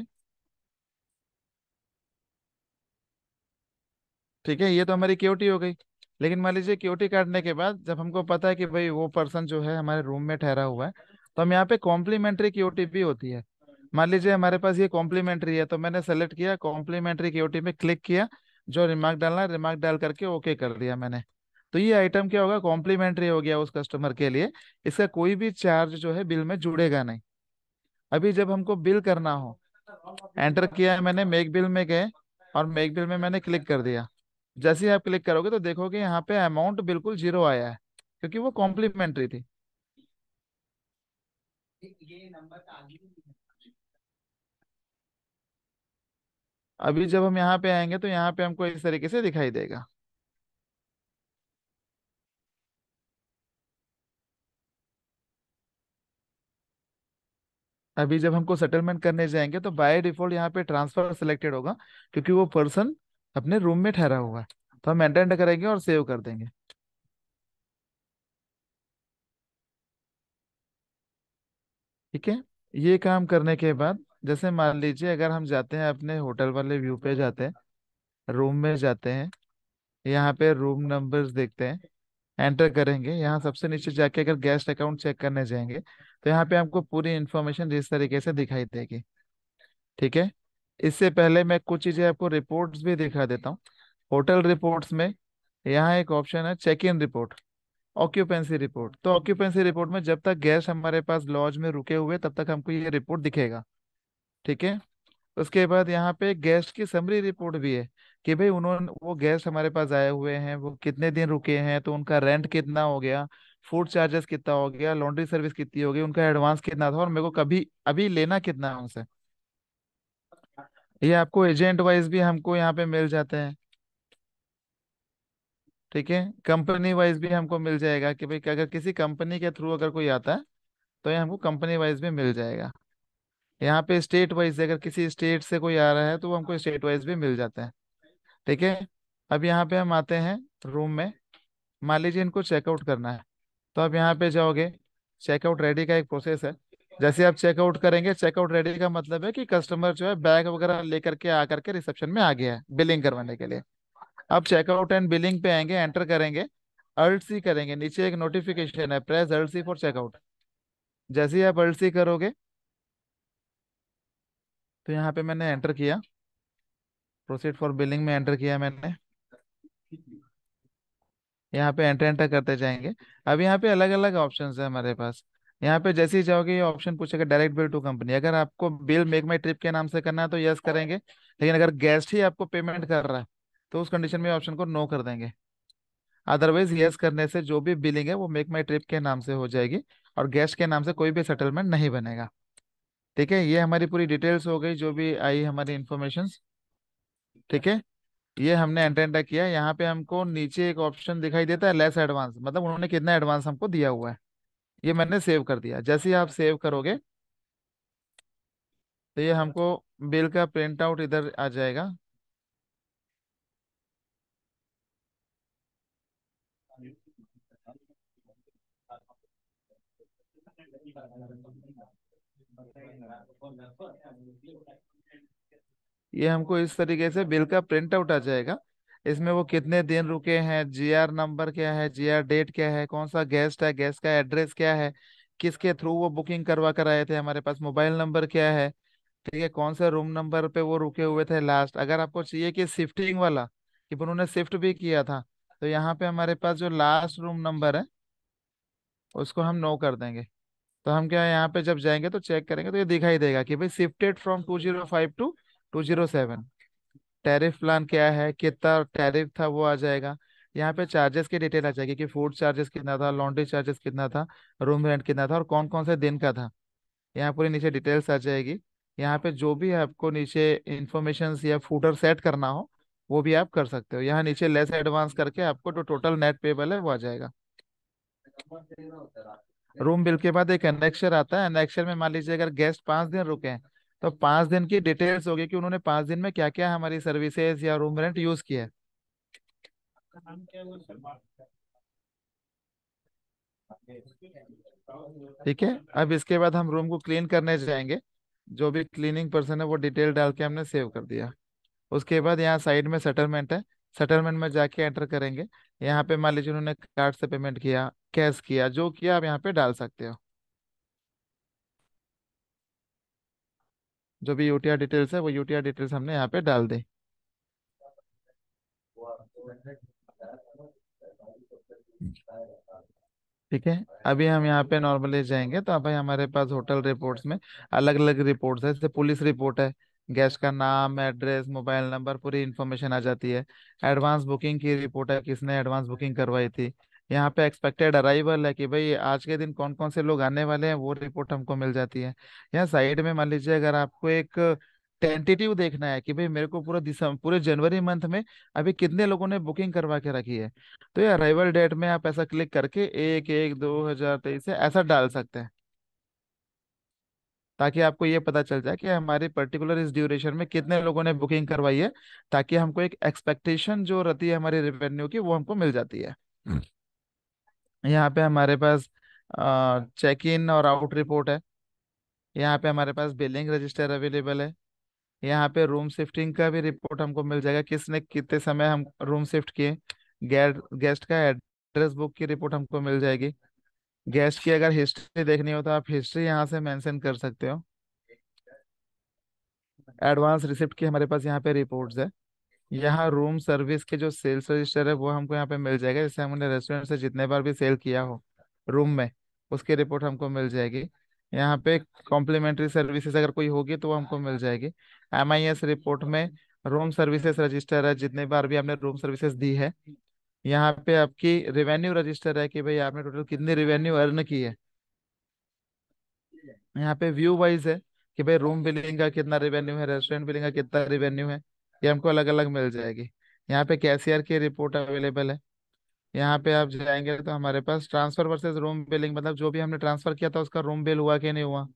ठीक है, ये तो हमारी क्यूटी हो गई। लेकिन मान लीजिए क्यूटी काटने के बाद जब हमको पता है कि भाई वो पर्सन जो है हमारे रूम में ठहरा हुआ है, तो हम यहाँ पे कॉम्प्लीमेंट्री क्यूटी भी होती है। मान लीजिए हमारे पास ये कॉम्प्लीमेंट्री है, तो मैंने सेलेक्ट किया कॉम्प्लीमेंट्री क्यूटी पे क्लिक किया, जो रिमार्क डालना है रिमार्क डाल करके ओके कर दिया मैंने। तो ये आइटम क्या होगा, कॉम्प्लीमेंट्री हो गया उस कस्टमर के लिए। इसका कोई भी चार्ज जो है बिल में जुड़ेगा नहीं। अभी जब हमको बिल करना हो, एंटर किया है मैंने, मेक बिल में गए और मेक बिल में मैंने क्लिक कर दिया। जैसे ही आप क्लिक करोगे तो देखोगे यहाँ पे अमाउंट बिल्कुल जीरो आया है, क्योंकि वो कॉम्प्लीमेंट्री थी। अभी जब हम यहाँ पे आएंगे तो यहाँ पे हमको इस तरीके से दिखाई देगा। अभी जब हमको सेटलमेंट करने जाएंगे तो बाय डिफॉल्ट यहाँ पे ट्रांसफर सिलेक्टेड होगा, क्योंकि वो पर्सन अपने रूम में ठहरा हुआ है। तो हम एंटर करेंगे और सेव कर देंगे। ठीक है, ये काम करने के बाद जैसे मान लीजिए अगर हम जाते हैं अपने होटल वाले व्यू पे जाते हैं, रूम में जाते हैं, यहाँ पे रूम नंबर्स देखते हैं, एंटर करेंगे, यहाँ सबसे नीचे जाके अगर गेस्ट अकाउंट चेक करने जाएंगे तो यहाँ पे हमको पूरी इन्फॉर्मेशन इस तरीके से दिखाई देगी। ठीक है, इससे पहले मैं कुछ चीज़ें आपको रिपोर्ट्स भी दिखा देता हूँ। होटल रिपोर्ट्स में यहाँ एक ऑप्शन है check in report, occupancy report. तो ऑक्यूपेंसी रिपोर्ट में जब तक गेस्ट हमारे पास लॉज में रुके हुए तब तक हमको ये रिपोर्ट दिखेगा। ठीक है, उसके बाद यहाँ पे गेस्ट की समरी रिपोर्ट भी है, कि भाई उन्होंने वो गेस्ट हमारे पास आए हुए हैं वो कितने दिन रुके हैं, तो उनका रेंट कितना हो गया, फूड चार्जेस कितना हो गया, लॉन्ड्री सर्विस कितनी हो गई, उनका एडवांस कितना था और मेरे को कभी अभी लेना कितना है उनसे। ये आपको एजेंट वाइज भी हमको यहाँ पे मिल जाते हैं। ठीक है, कंपनी वाइज भी हमको मिल जाएगा कि भाई अगर किसी कंपनी के थ्रू अगर कोई आता है तो ये हमको कंपनी वाइज भी मिल जाएगा। यहाँ पे स्टेट वाइज अगर किसी स्टेट से कोई आ रहा है तो वो हमको स्टेट वाइज भी मिल जाता है। ठीक है, अब यहाँ पे हम आते हैं रूम में। मान लीजिए इनको चेकआउट करना है, तो आप यहाँ पे जाओगे, चेकआउट रेडी का एक प्रोसेस है। जैसे आप चेकआउट करेंगे, चेकआउट रेडी का मतलब है कि कस्टमर जो है बैग वगैरह लेकर के आकर के रिसेप्शन में आ गया है बिलिंग करवाने के लिए। आप चेकआउट एंड बिलिंग पे आएंगे, एंटर करेंगे, अर्ट सी करेंगे, नीचे एक नोटिफिकेशन है, प्रेस अर्ट सी फॉर चेकआउट। जैसे ही आप अर्ट सी करोगे तो यहाँ पे मैंने एंटर किया, प्रोसीड फॉर बिलिंग में एंटर किया मैंने। यहाँ पे एंटर एंटर करते जाएंगे। अब यहाँ पे अलग अलग ऑप्शंस है हमारे पास। यहाँ पे जैसे ही जाओगे ये ऑप्शन पूछेगा डायरेक्ट बिल टू कंपनी, अगर आपको बिल मेक माई ट्रिप के नाम से करना है तो यस करेंगे, लेकिन अगर गेस्ट ही आपको पेमेंट कर रहा है तो उस कंडीशन में ऑप्शन को नो कर देंगे। अदरवाइज यस करने से जो भी बिलिंग है वो मेक माई ट्रिप के नाम से हो जाएगी, और गेस्ट के नाम से कोई भी सेटलमेंट नहीं बनेगा। ठीक है, ये हमारी पूरी डिटेल्स हो गई, जो भी आई हमारी इंफॉर्मेशन। ठीक है, ये हमने एंटर किया। यहाँ पे हमको नीचे एक ऑप्शन दिखाई देता है लेस एडवांस, मतलब उन्होंने कितना एडवांस हमको दिया हुआ है। ये मैंने सेव कर दिया। जैसे ही आप सेव करोगे तो ये हमको बिल का प्रिंट आउट इधर आ जाएगा। ये हमको इस तरीके से बिल का प्रिंट आउट आ जाएगा। इसमें वो कितने दिन रुके हैं, जीआर नंबर क्या है, जीआर डेट क्या है, कौन सा गेस्ट है, गेस्ट का एड्रेस क्या है, किसके थ्रू वो बुकिंग करवा कर आए थे, हमारे पास मोबाइल नंबर क्या है। ठीक है, कौन से रूम नंबर पे वो रुके हुए थे लास्ट। अगर आपको चाहिए कि शिफ्टिंग वाला, कि उन्होंने शिफ्ट भी किया था, तो यहाँ पे हमारे पास जो लास्ट रूम नंबर है उसको हम नो कर देंगे। तो हम क्या है, यहाँ पे जब जाएंगे तो चेक करेंगे तो ये दिखाई देगा कि भाई shifted from 205 to 207। Tariff plan क्या है, कितना टैरिफ था वो आ जाएगा। यहाँ पे चार्जेस की डिटेल आ जाएगी कि फूड चार्जेस कितना था, लॉन्ड्री चार्जेस कितना था, रूम रेंट कितना था, और कौन कौन से दिन का था। यहाँ पूरी नीचे डिटेल्स आ जाएगी। यहाँ पे जो भी आपको नीचे इंफॉर्मेशन या फूटर सेट करना हो वो भी आप कर सकते हो। यहाँ नीचे लेस एडवांस करके आपको जो टोटल नेट पेबल है वो आ जाएगा। रूम बिल के बाद एक एनेक्शर आता है। एनेक्शर में मान लीजिए अगर गेस्ट 5 दिन रुके हैं तो 5 दिन की डिटेल्स होगी कि उन्होंने 5 दिन में क्या क्या हमारी सर्विसेज या रूम रेंट यूज किया है। ठीक है, अब इसके बाद हम रूम को क्लीन करने जाएंगे। जो भी क्लीनिंग पर्सन है वो डिटेल डाल के हमने सेव कर दिया। उसके बाद यहाँ साइड में सेटलमेंट है। सेटलमेंट में जाके एंटर करेंगे। यहाँ पे मान लीजिए उन्होंने कार्ड से पेमेंट किया, कैश किया, जो किया आप यहाँ पे डाल सकते हो। जो भी यूटीआर डिटेल्स है वो यूटीआर डिटेल्स हमने यहाँ पे डाल दी। ठीक है, अभी हम यहाँ पे नॉर्मली जाएंगे तो भाई हमारे पास होटल रिपोर्ट्स में अलग अलग रिपोर्ट्स है। जैसे पुलिस रिपोर्ट है, गेस्ट का नाम, एड्रेस, मोबाइल नंबर, पूरी इन्फॉर्मेशन आ जाती है। एडवांस बुकिंग की रिपोर्ट है, किसने एडवांस बुकिंग करवाई थी। यहाँ पे एक्सपेक्टेड अराइवल है कि भाई आज के दिन कौन कौन से लोग आने वाले हैं, वो रिपोर्ट हमको मिल जाती है। यहाँ साइड में मान लीजिए अगर आपको एक टेंटेटिव देखना है कि भाई मेरे को पूरा दिसंबर, पूरे जनवरी मंथ में अभी कितने लोगों ने बुकिंग करवा के रखी है, तो ये अराइवल डेट में आप ऐसा क्लिक करके 1/1/2023 से ऐसा डाल सकते हैं, ताकि आपको ये पता चल जाए कि हमारी पर्टिकुलर इस ड्यूरेशन में कितने लोगों ने बुकिंग करवाई है। ताकि हमको एक एक्सपेक्टेशन जो रहती है हमारी रेवेन्यू की वो हमको मिल जाती है। यहाँ पे हमारे पास चेक इन और आउट रिपोर्ट है। यहाँ पे हमारे पास बिलिंग रजिस्टर अवेलेबल है। यहाँ पे रूम शिफ्टिंग का भी रिपोर्ट हमको मिल जाएगा, किसने कितने समय हम रूम शिफ्ट किए। गेस्ट का एड्रेस बुक की रिपोर्ट हमको मिल जाएगी। गेस्ट की अगर हिस्ट्री देखनी हो तो आप हिस्ट्री यहाँ से मेंशन कर सकते हो। एडवांस रिसिप्ट की हमारे पास यहाँ पे रिपोर्ट्स है। यहाँ रूम सर्विस के जो सेल्स रजिस्टर है वो हमको यहाँ पे मिल जाएगा, जैसे हमने रेस्टोरेंट से जितने बार भी सेल किया हो रूम में, उसकी रिपोर्ट हमको मिल जाएगी। यहाँ पे कॉम्प्लीमेंट्री सर्विसेज अगर कोई होगी तो वो हमको मिल जाएगी। एमआईएस रिपोर्ट में रूम सर्विसेज रजिस्टर है, जितने बार भी आपने रूम सर्विसेज दी है। यहाँ पे आपकी रेवेन्यू रजिस्टर है कि भाई आपने टोटल कितनी रेवेन्यू अर्न की है। यहाँ पे व्यू वाइज है कि भाई रूम बिलिंग का कितना रेवेन्यू है, रेस्टोरेंट बिलिंग का कितना रेवेन्यू है, ये हमको अलग अलग मिल जाएगी। यहाँ पे कैशियर की रिपोर्ट अवेलेबल है। यहाँ पे आप जाएंगे तो हमारे पास ट्रांसफर वर्सेस रूम बिलिंग, मतलब जो भी हमने ट्रांसफर किया था उसका रूम बिल हुआ कि नहीं हुआ,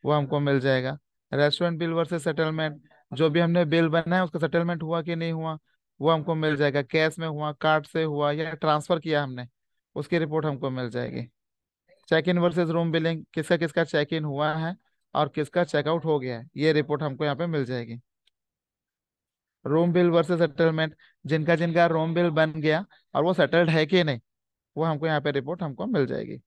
वो हमको मिल जाएगा। रेस्टोरेंट बिल वर्सेस सेटलमेंट, जो भी हमने बिल बना है उसका सेटलमेंट हुआ कि नहीं हुआ, वो हमको मिल जाएगा। कैश में हुआ, कार्ड से हुआ, या ट्रांसफर किया हमने, उसकी रिपोर्ट हमको मिल जाएगी। Check in versus room billing, किसका किसका चेक इन हुआ है और किसका चेकआउट हो गया है, ये रिपोर्ट हमको यहाँ पे मिल जाएगी। रूम बिल वर्सेस सेटलमेंट, जिनका जिनका रूम बिल बन गया और वो सेटल्ड है कि नहीं, वो हमको यहाँ पे रिपोर्ट हमको मिल जाएगी।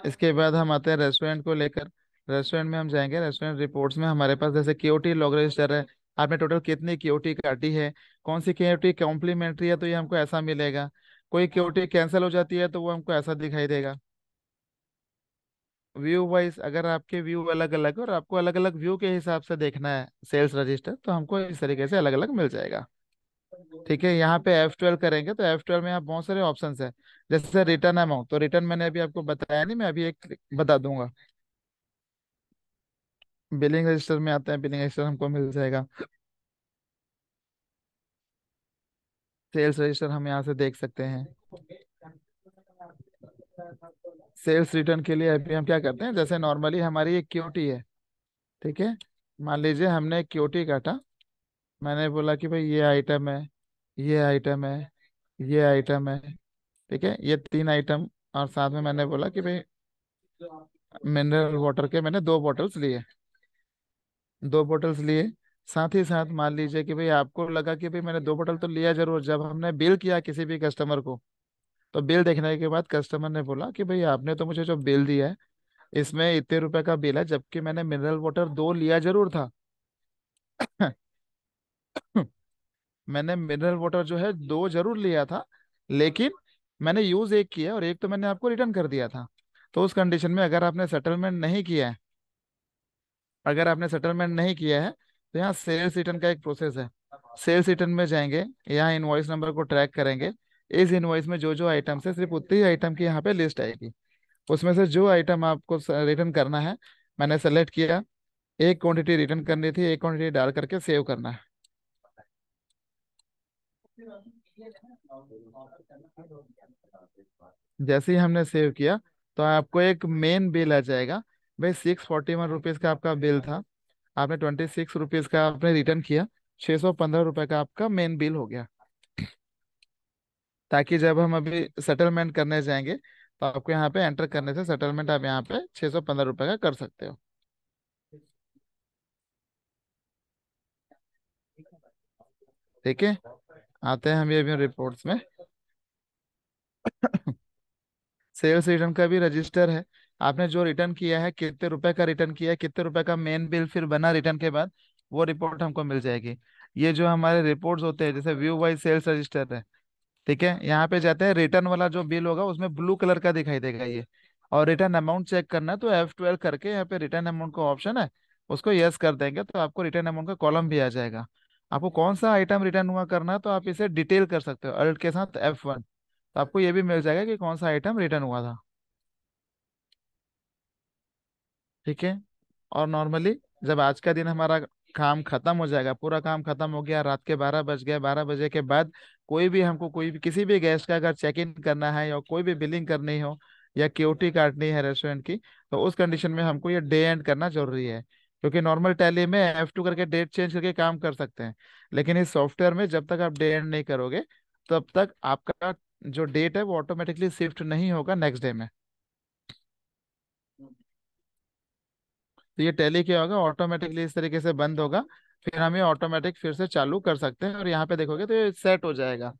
इसके बाद हम आते हैं रेस्टोरेंट को लेकर। रेस्टोरेंट में हम जाएंगे, रेस्टोरेंट रिपोर्ट्स में हमारे पास जैसे केओटी लॉग रजिस्टर है, आपने टोटल कितनी केओटी काटी है, कौन सी केओटी कॉम्प्लीमेंट्री है तो ये हमको ऐसा मिलेगा। कोई केओटी कैंसिल हो जाती है तो वो हमको ऐसा दिखाई देगा। व्यू वाइज अगर आपके व्यू अलग अलग है और आपको अलग अलग व्यू के हिसाब से देखना है सेल्स रजिस्टर, तो हमको इस तरीके से अलग अलग मिल जाएगा। ठीक है, यहाँ पे F12 करेंगे तो F12 में यहाँ बहुत सारे ऑप्शन है। जैसे रिटर्न अमाउंट, तो रिटर्न मैंने अभी आपको बताया नहीं, मैं अभी एक बता दूंगा। बिलिंग रजिस्टर में आता है, बिलिंग रजिस्टर हमको मिल जाएगा। सेल्स रजिस्टर हम यहाँ से देख सकते हैं। सेल्स रिटर्न के लिए अभी हम क्या करते हैं, जैसे नॉर्मली हमारी एक क्यूटी है, ठीक है। मान लीजिए हमने एक क्यूटी काटा, मैंने बोला कि भाई ये आइटम है, ये आइटम है, ये आइटम है, ठीक है, ये तीन आइटम। और साथ में मैंने बोला कि भाई मिनरल वाटर के मैंने दो बॉटल्स लिए, दो बॉटल्स लिए। साथ ही साथ मान लीजिए कि भाई आपको लगा कि भाई मैंने दो बोतल तो लिया जरूर, जब हमने बिल किया किसी भी कस्टमर को, तो बिल देखने के बाद कस्टमर ने बोला कि भाई आपने तो मुझे जो बिल दिया है इसमें इतने रुपए का बिल है, जबकि मैंने मिनरल वाटर दो लिया जरूर था। मैंने मिनरल वाटर जो है दो जरूर लिया था, लेकिन मैंने यूज एक किया और एक तो मैंने आपको रिटर्न कर दिया था। तो उस कंडीशन में अगर आपने सेटलमेंट नहीं किया है, अगर आपने सेटलमेंट नहीं किया है, तो यहाँ सेल्स रिटर्न का एक प्रोसेस है। सेल्स रिटर्न में जाएंगे, यहाँ इनवॉइस नंबर को ट्रैक करेंगे। इस इनवॉइस में जो जो आइटम्स है सिर्फ उतनी ही आइटम की यहाँ पे लिस्ट आएगी। उसमें से जो आइटम आपको रिटर्न करना है, मैंने सेलेक्ट किया, एक क्वांटिटी रिटर्न करनी थी, एक क्वांटिटी डाल करके सेव करना है। जैसे ही हमने सेव किया, तो आपको एक मेन बिल आ जाएगा। भाई 641 रुपीज़ का आपका बिल था, आपने 26 रुपीज़ का आपने रिटर्न किया, 615 रुपये का आपका मेन बिल हो गया। ताकि जब हम अभी सेटलमेंट करने जाएंगे, तो आपको यहाँ पे एंटर करने से सेटलमेंट आप यहाँ पे 615 रुपये का कर सकते हो। ठीक है, आते हैं हम ये अभी रिपोर्ट्स में। सेल्स रिटर्न का भी रजिस्टर है। आपने जो रिटर्न किया है, कितने रुपए का रिटर्न किया है, कितने रुपए का मेन बिल फिर बना रिटर्न के बाद, वो रिपोर्ट हमको मिल जाएगी। ये जो हमारे रिपोर्ट्स होते हैं, जैसे व्यू वाइज सेल्स रजिस्टर है, ठीक है, यहाँ पे जाते हैं, रिटर्न वाला जो बिल होगा उसमें ब्लू कलर का दिखाई देगा ये। और रिटर्न अमाउंट चेक करना है तो F12 करके यहाँ पे रिटर्न अमाउंट का ऑप्शन है, उसको यस कर देंगे तो आपको रिटर्न अमाउंट का कॉलम भी आ जाएगा। आपको कौन सा आइटम रिटर्न हुआ करना है तो आप इसे डिटेल कर सकते हो अल्ट के साथ F1, तो आपको ये भी मिल जाएगा कि कौन सा आइटम रिटर्न हुआ था। ठीक है। और नॉर्मली जब आज का दिन हमारा काम खत्म हो जाएगा, पूरा काम खत्म हो गया, रात के 12 बज गए, 12 बजे के बाद कोई भी हमको कोई भी किसी भी गेस्ट का अगर चेक इन करना है या कोई भी बिलिंग करनी हो या क्यूटी काटनी है रेस्टोरेंट की, तो उस कंडीशन में हमको ये डे एंड करना जरूरी है। क्योंकि नॉर्मल टैली में F2 करके डेट चेंज करके काम कर सकते हैं, लेकिन इस सॉफ्टवेयर में जब तक आप डे एंड नहीं करोगे, तब तक आपका जो डेट है वो ऑटोमेटिकली शिफ्ट नहीं होगा नेक्स्ट डे में। तो ये टैली क्या होगा, ऑटोमेटिकली इस तरीके से बंद होगा, फिर हम ये ऑटोमेटिक फिर से चालू कर सकते हैं और यहाँ पे देखोगे तो ये सेट हो जाएगा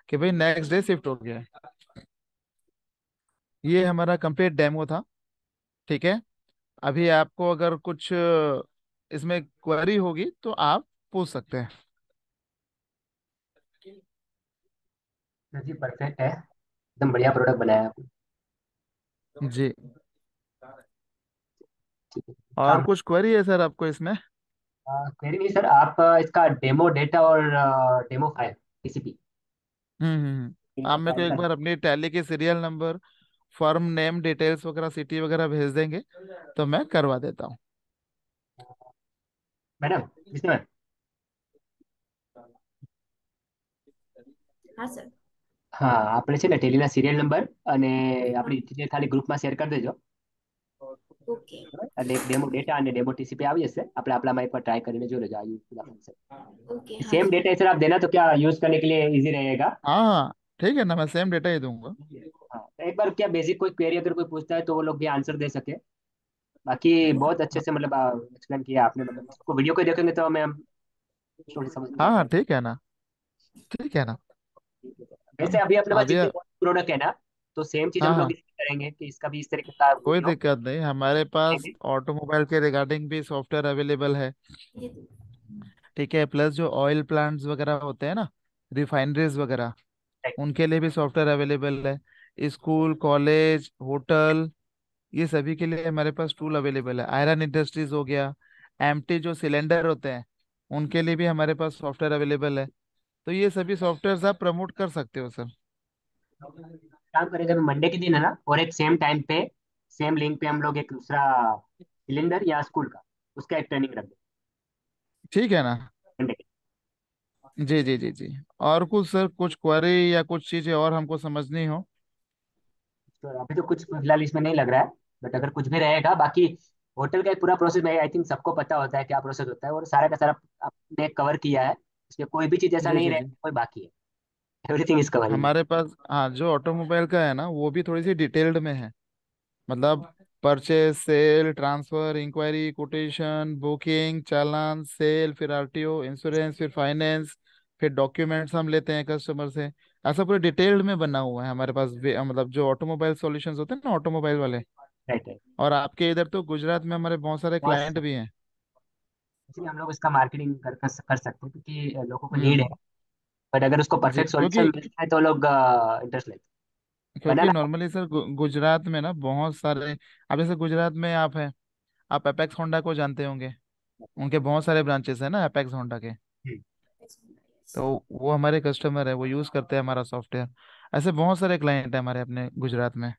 कि भाई नेक्स्ट डे शिफ्ट हो गया है। ये हमारा कंप्लीट डेमो था। ठीक है, अभी आपको अगर कुछ इसमें क्वेरी होगी तो आप पूछ सकते हैं।
सर जी परफेक्ट है, एकदम बढ़िया प्रोडक्ट बनाया है आपने।
जी।
ठीक है,
और
काम
कुछ क्वेरी है सर आपको इसमें?
क्वेरी नहीं सर, आप इसका डेमो डेटा और डेमो फाइल टीसीपी
आप
तीनों
मेरे को
फाइल
एक
का।
बार अपनी टैली के serial number, firm name details वगैरह, सिटी वगैरह भेज देंगे तो मैं करवा देता हूँ।
मैडम इसमें
हाँ સર.
હા આપણે છે ને ટેલીના સિરિયલ નંબર અને આપણી ડિટેલ ખાલી ગ્રુપમાં શેર કરી દેજો,
ઓકે.
બરાબર? એટલે એક ડેમો ડેટા અને ડેમો ટીસીપી આવી જશે, આપણે આપણામાં એકવાર ट्राई કરીને जो लेगा यूज पूरा
ओके.
फंक्शन
हाँ
सेम
सर.
डेटा सर आप देना तो क्या यूज करने के लिए इजी रहेगा।
हाँ हाँ, ठीक है ना, मैं सेम डेटा ही दूंगा।
हाँ तो एक बार क्या बेसिक कोई क्वेरी अगर कोई पूछता है तो वो लोग भी आंसर दे सके। बाकी बहुत अच्छे से मतलब एक्सप्लेन किया आपने, मतलब इसको वीडियो को देखेंगे तो हमें हम थोड़ी समझ में
हाँ हाँ,
आएगी।
ठीक है ना, ठीक है ना।
ठीक है सर।
है
वैसे
ना।
अभी अपने पास
अभी
जितने प्रोडक्ट है ना, तो सेम चीज
हाँ
हम लोग
हाँ,
इसमें करेंगे कि इसका भी इस तरीके का
कोई
वीडियो
दिक्कत नहीं, हमारे पास
देंगे।
ऑटोमोबाइल के रिगार्डिंग भी सॉफ्टवेयर अवेलेबल है।
ये
ठीक है, प्लस जो ऑयल प्लांट्स वगैरह होते हैं ना, रिफाइनरीज वगैरह, उनके लिए भी सॉफ्टवेयर अवेलेबल है। स्कूल, कॉलेज, होटल, ये सभी के लिए हमारे पास टूल अवेलेबल है। आयरन इंडस्ट्रीज हो गया, एम्प्टी जो सिलेंडर होते हैं, उनके लिए भी हमारे पास सॉफ्टवेयर अवेलेबल है। तो ये सभी सॉफ्टवेयर आप प्रमोट कर सकते हो सर।
काम करेंगे मंडे के दिन है ना, और एक सेम टाइम पे सेम लिंक पे हम लोग एक दूसरा सिलेंडर या स्कूल का उसका एक ट्रेनिंग रख दें
ठीक है ना।
मंडे के।
जी जी जी जी। और कुछ सर, कुछ क्वेरी या कुछ चीजें और हमको समझनी हो?
तो अभी तो कुछ फिलहाल इसमें नहीं लग रहा है, बट अगर कुछ भी रहेगा बाकी होटल का एक पूरा प्रोसेस में आई थिंक सबको पता होता है क्या प्रोसेस होता है, और सारा का सारा आपने कवर किया है। इसमें कोई भी चीज़ ऐसा
जी
नहीं
जी
रहे
जी।
कोई बाकी है। Everything is covering.
हमारे पास हाँ, जो ऑटोमोबाइल का है ना वो भी थोड़ी सी डिटेल्ड में है। मतलब purchase, sale, transfer, enquiry, quotation, booking, चालान, सेल, फिर आरटीओ, इंश्योरेंस, फिर फाइनेंस, फिर डॉक्यूमेंट्स हम लेते हैं कस्टमर से। ऐसा पूरे डिटेल्ड में बना हुआ है हमारे पास मतलब जो ऑटोमोबाइल सॉल्यूशंस होते हैं ना, ऑटोमोबाइल वाले।
Right right.
और आपके इधर तो गुजरात में हमारे बहुत सारे
बॉस,
क्लाइंट भी हैं।
इसलिए हम लोग इसका मार्केटिंग कर सकते हैं क्योंकि लोगों को नीड है।
हम्म।
बट अगर उसको
जी
परफेक्ट सॉल्यूशन
क्योंकि
मिल जाए तो लोग इंटरेस्ट लेते हैं।
क्योंकि
बनाना।
नॉर्मली सर गुजरात में ना बहुत सारे, अब जैसे गुजरात में आप हैं, आप एपेक्स होंडा को जानते होंगे। उनके बहुत सारे ब्रांचेस हैं ना एपेक्स होंडा के।
हम्म।
तो वो हमारे कस्टमर है, वो यूज़ करते हैं हमारा सॉफ्टवेयर। ऐसे बहुत सारे क्लाइंट हैं हमारे अपने गुजरात में।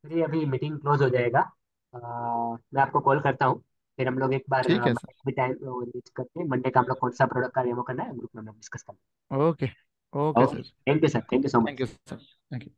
चलिए अभी मीटिंग क्लोज हो जाएगा। मैं आपको कॉल करता हूँ। फिर हम लोग एक बार
ठीक है
मंडे
सर।
भी टाइम रीच करते हैं, मंडे का हम लोग कौन सा प्रोडक्ट का डेमो करना है ग्रुप में हम लोग डिस्कस करते
ओके।
हैं।
Okay
okay
sir.
Thank you sir, thank you so
thank you
much.
Sir. Thank you.